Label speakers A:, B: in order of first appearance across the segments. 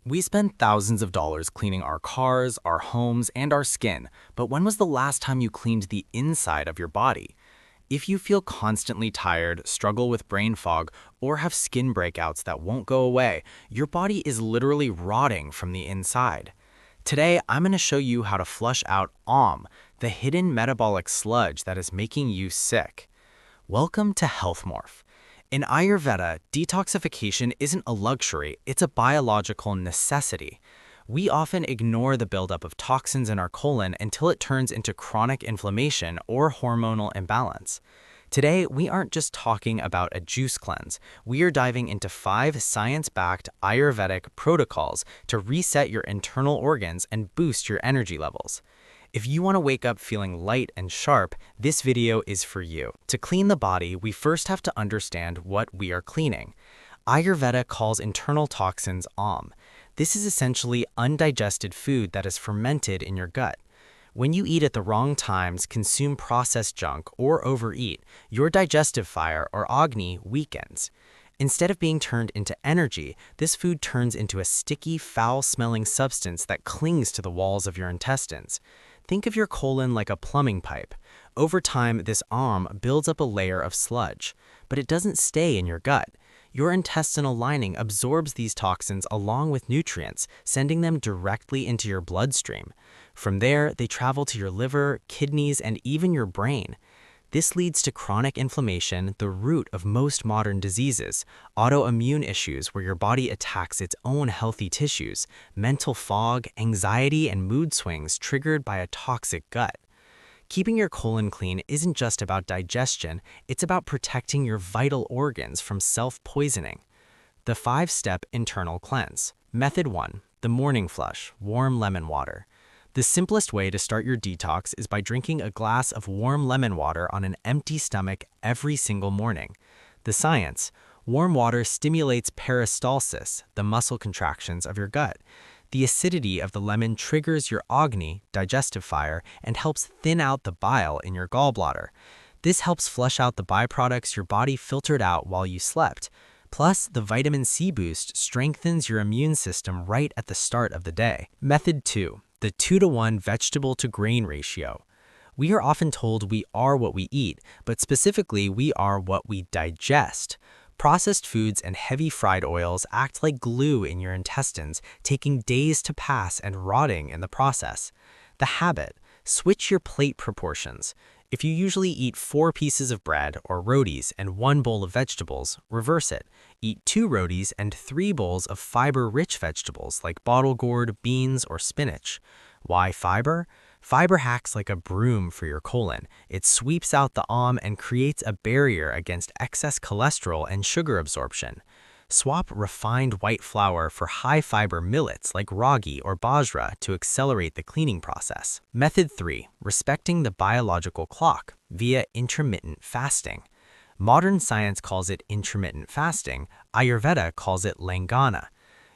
A: We spend thousands of dollars cleaning our cars, our homes, and our skin, but when was the last time you cleaned the inside of your body? If you feel constantly tired, struggle with brain fog, or have skin breakouts that won't go away, your body is literally rotting from the inside. Today, I'm going to show you how to flush out the hidden metabolic sludge that is making you sick. Welcome to Health Morph. In Ayurveda, detoxification isn't a luxury, it's a biological necessity. We often ignore the buildup of toxins in our colon until it turns into chronic inflammation or hormonal imbalance. Today, we aren't just talking about a juice cleanse. We are diving into 5 science-backed Ayurvedic protocols to reset your internal organs and boost your energy levels. If you want to wake up feeling light and sharp, this video is for you. To clean the body, we first have to understand what we are cleaning. Ayurveda calls internal toxins This is essentially undigested food that is fermented in your gut. When you eat at the wrong times, consume processed junk, or overeat, your digestive fire or Agni weakens. Instead of being turned into energy, this food turns into a sticky, foul-smelling substance that clings to the walls of your intestines. Think of your colon like a plumbing pipe. Over time, this builds up a layer of sludge, but it doesn't stay in your gut. Your intestinal lining absorbs these toxins along with nutrients, sending them directly into your bloodstream. From there, they travel to your liver, kidneys, and even your brain. This leads to chronic inflammation, the root of most modern diseases, autoimmune issues where your body attacks its own healthy tissues, mental fog, anxiety, and mood swings triggered by a toxic gut. Keeping your colon clean isn't just about digestion, it's about protecting your vital organs from self-poisoning. The 5-step internal cleanse. Method 1. The morning flush, warm lemon water. The simplest way to start your detox is by drinking a glass of warm lemon water on an empty stomach every single morning. The science: warm water stimulates peristalsis, the muscle contractions of your gut. The acidity of the lemon triggers your Agni, digestive fire, and helps thin out the bile in your gallbladder. This helps flush out the byproducts your body filtered out while you slept. Plus, the vitamin C boost strengthens your immune system right at the start of the day. Method 2. The 2-to-1 vegetable-to-grain ratio. We are often told we are what we eat, but specifically we are what we digest. Processed foods and heavy fried oils act like glue in your intestines, taking days to pass and rotting in the process. The habit: switch your plate proportions. If you usually eat 4 pieces of bread or rotis and 1 bowl of vegetables, reverse it. Eat 2 rotis and 3 bowls of fiber-rich vegetables like bottle gourd, beans, or spinach. Why fiber? Fiber acts like a broom for your colon. It sweeps out the and creates a barrier against excess cholesterol and sugar absorption. Swap refined white flour for high-fiber millets like ragi or bajra to accelerate the cleaning process. Method 3. Respecting the biological clock via intermittent fasting. Modern science calls it intermittent fasting. Ayurveda calls it langana.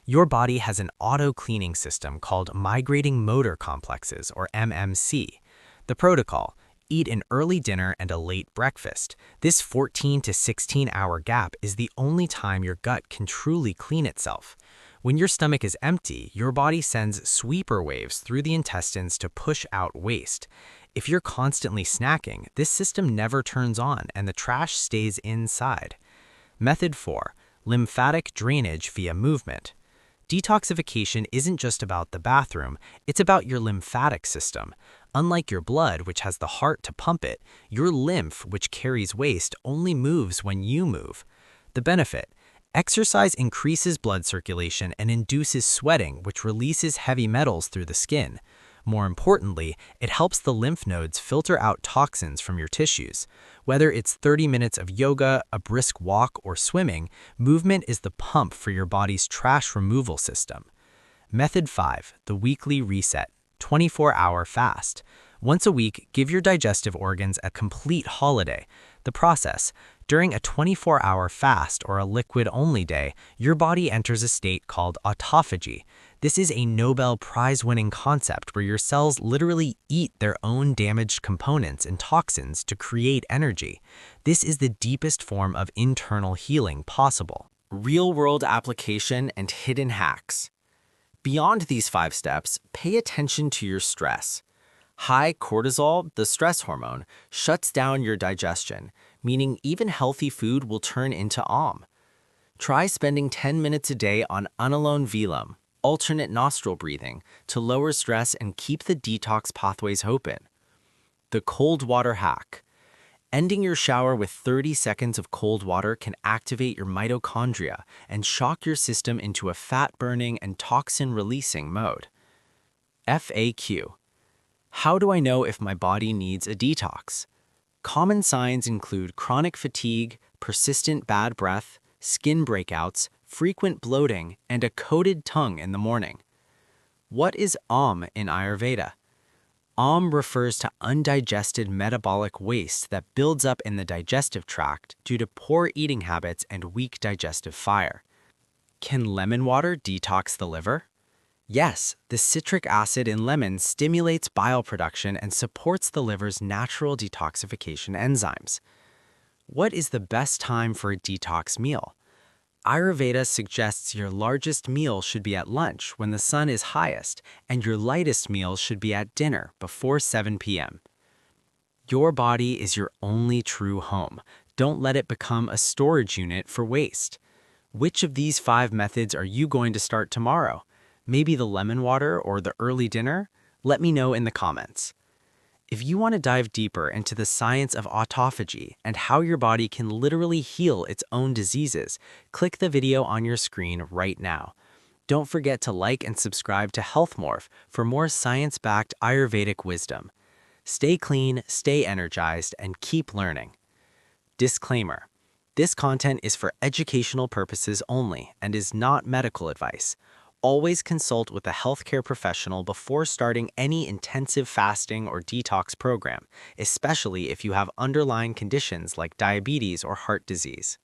A: Your body has an auto-cleaning system called migrating motor complexes, or MMC. The protocol: eat an early dinner and a late breakfast. This 14 to 16-hour gap is the only time your gut can truly clean itself. When your stomach is empty, your body sends sweeper waves through the intestines to push out waste. If you're constantly snacking, this system never turns on and the trash stays inside. Method 4. Lymphatic drainage via movement. Detoxification isn't just about the bathroom, it's about your lymphatic system. Unlike your blood, which has the heart to pump it, your lymph, which carries waste, only moves when you move. The benefit: exercise increases blood circulation and induces sweating, which releases heavy metals through the skin. More importantly, it helps the lymph nodes filter out toxins from your tissues. Whether it's 30 minutes of yoga, a brisk walk, or swimming, movement is the pump for your body's trash removal system. Method 5. The weekly reset. 24-hour fast. Once a week, give your digestive organs a complete holiday. The process: during a 24-hour fast or a liquid-only day, your body enters a state called autophagy. This is a Nobel Prize-winning concept where your cells literally eat their own damaged components and toxins to create energy. This is the deepest form of internal healing possible. Real-world application and hidden hacks. Beyond these 5 steps, pay attention to your stress. High cortisol, the stress hormone, shuts down your digestion, meaning even healthy food will turn into Try spending 10 minutes a day on Anulom Vilom, alternate nostril breathing, to lower stress and keep the detox pathways open. The cold water hack. Ending your shower with 30 seconds of cold water can activate your mitochondria and shock your system into a fat-burning and toxin-releasing mode. FAQ. How do I know if my body needs a detox? Common signs include chronic fatigue, persistent bad breath, skin breakouts, frequent bloating, and a coated tongue in the morning. What is in Ayurveda? Refers to undigested metabolic waste that builds up in the digestive tract due to poor eating habits and weak digestive fire. Can lemon water detox the liver? Yes, the citric acid in lemon stimulates bile production and supports the liver's natural detoxification enzymes. What is the best time for a detox meal? Ayurveda suggests your largest meal should be at lunch when the sun is highest, and your lightest meal should be at dinner before 7 p.m. Your body is your only true home. Don't let it become a storage unit for waste. Which of these 5 methods are you going to start tomorrow? Maybe the lemon water or the early dinner? Let me know in the comments. If you want to dive deeper into the science of autophagy and how your body can literally heal its own diseases, click the video on your screen right now. Don't forget to like and subscribe to Health Morph for more science-backed Ayurvedic wisdom. Stay clean, stay energized, and keep learning. Disclaimer: this content is for educational purposes only and is not medical advice. Always consult with a healthcare professional before starting any intensive fasting or detox program, especially if you have underlying conditions like diabetes or heart disease.